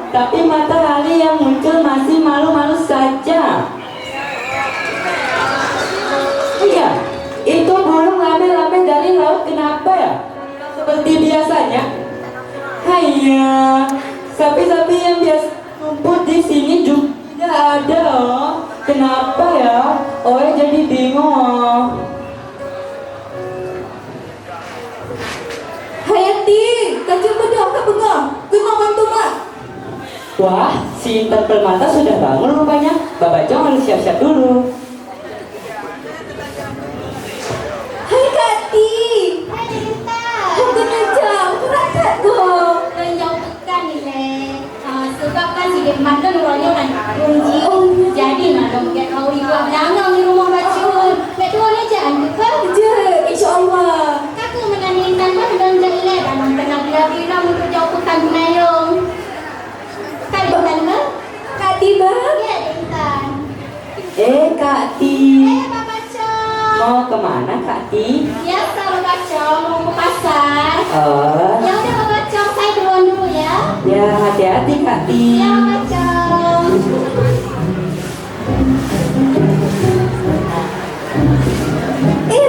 tapi matahari yang muncul masih malu-malu saja. Iya, itu burung rame-rame dari laut kenapa ya? Seperti biasanya. Haiya, sapi-sapi yang biasa ngumpul di sini juga tidak ada. Oh. Kenapa ya? Oh, jadi bingung. Hayati, kacau bedok ke bengong. Bengong bantu mak. Wah, si Intan Permata sudah bangun rupanya. Bapak Jong harus siap-siap dulu. Hai Kati. Hai Dita. Bukan aja, kurang go. Jauh tekan ni leh. Sebab kan si Dikmat kan orangnya kan kunci. Jadi nak dong get kau ikut menangang di rumah bacun. Mek tuan ni jangan ke? Je, insyaAllah. Kakak menaningkan kan dan jahile dan kenal bila untuk jauh tekan menayong. Kan bukan ke? Kati bang. Ya Dita. Kak Ti. Pak Bacong. Mau kemana Kak Ti? Biasa Pak Bacong mau ke pasar. Oh, Ya udah Pak Bacong, saya duluan dulu ya. ya hati-hati Kak Ti. Ya Pak Bacong.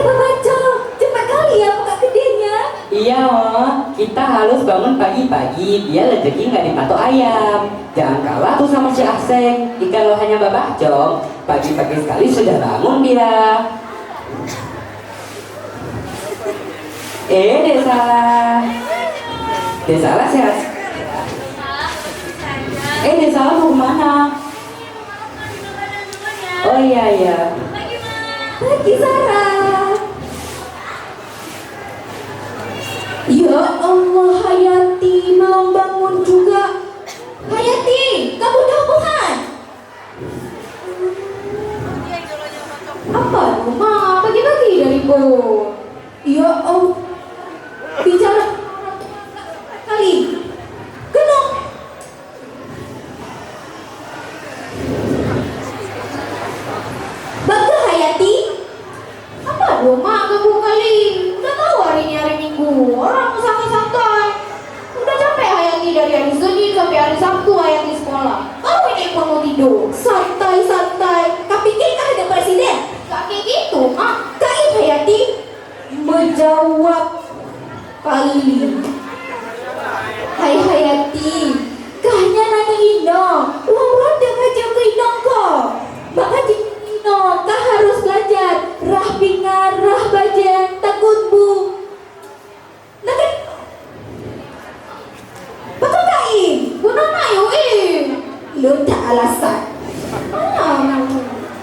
Bapak Cong, cepat kali ya buka gedenya. Iya, oh, kita harus bangun pagi-pagi biar rezeki nggak dipatok ayam. Jangan kalah tuh sama si Aseng. Ikan lohannya Babah Jong, pagi-pagi sekali sudah bangun dia. Dek salah. Dek salah sehat. Dek salah mau kemana? Oh iya iya. Pagi Sarah. Ya Allah Hayati, belum bangun juga. Hayati, kamu udah bukan? Apa rumah pagi-pagi dari Bo? Ya Allah, bicara kali. Kenapa? Bangga Hayati? Apa rumah kamu kali? Udah tahu hari ini hari Minggu, orang santai-santai. Udah capek Hayati dari hari Senin sampai hari Sabtu Hayati sekolah. Kamu ini pun mau tidur, santai-santai. Kau pikir kau ada presiden? Gak kayak gitu, ah. Kau Hayati menjawab kali. Hai Hayati, kahnya nanya Ino, uang ronda aja ke Ino kok. Makanya Ino, kau harus belajar rah pingar, rah bajen, takut bu. Nah kan, betul tak Im? Guna nak yuk Im? Lu tak alasan.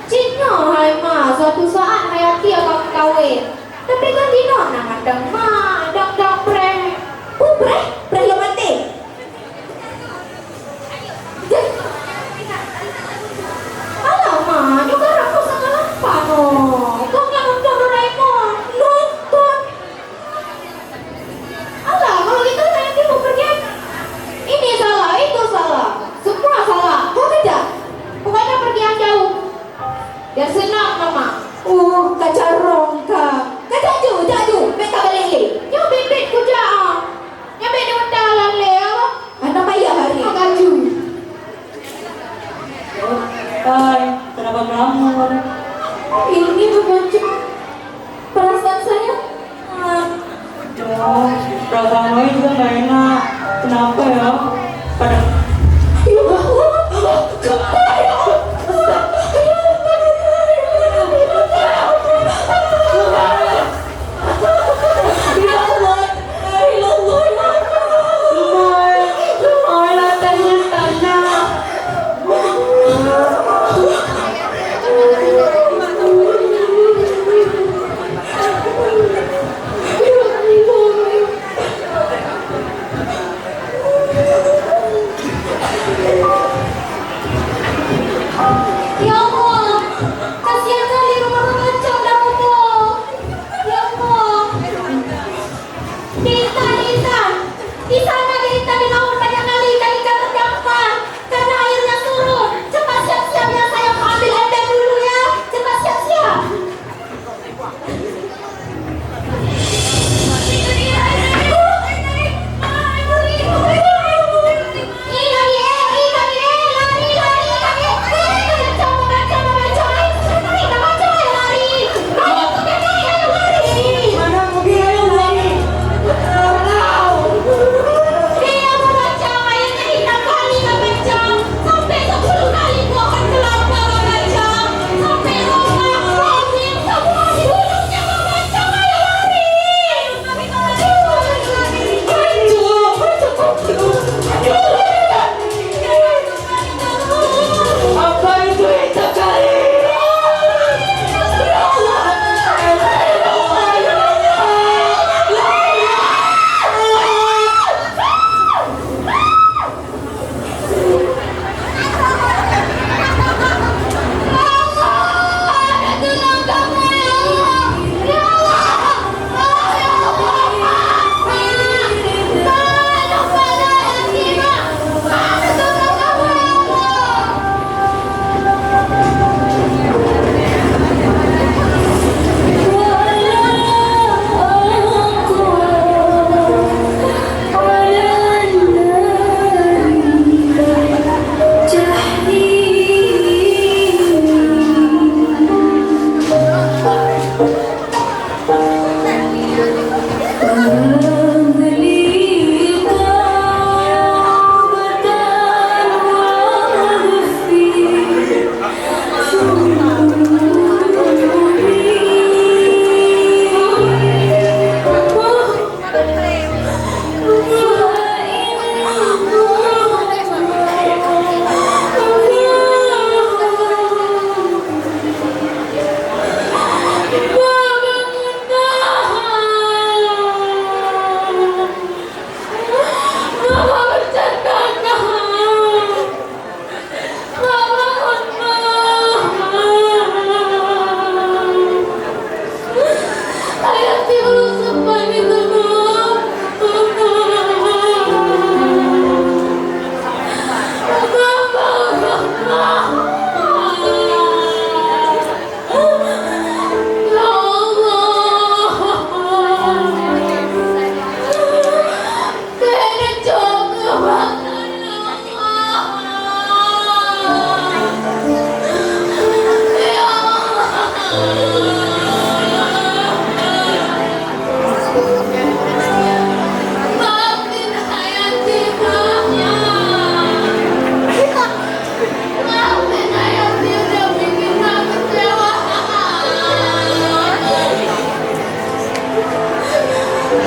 Cina hai ma, suatu saat Hayati akan kawin. Tapi kan Dino nak ngadang ma, dang pre. Pre yang mati. Alah ma, juga aku sangat lapar no. Kau yang nonton Doraemon, nonton. Alah, kalau gitu nanti mau pergi. Ini salah, itu salah, semua salah. Kau tidak. Pokoknya pergi yang jauh. Biar senang mama. Kacarong ka. Jaju, beta balik le. Yo bibit ku ja. Yo beta wadalan le apa? Anak payah hari. Gaju. Hai, kenapa melamun? Ini berbaju. Perasaan saya. Oh, perasaan gue juga gak enak. Kenapa ya? Pada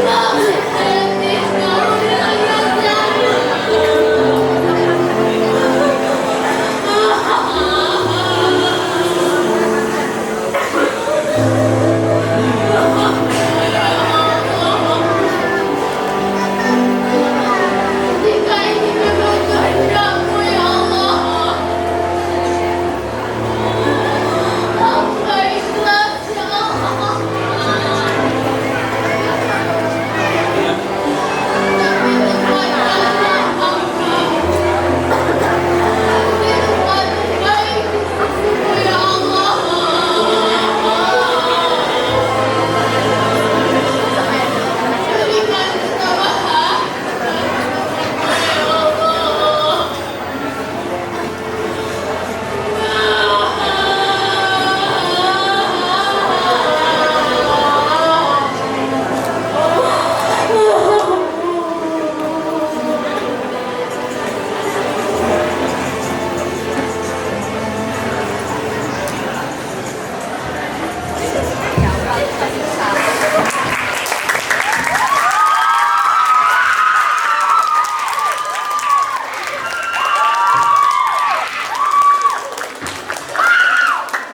Maafin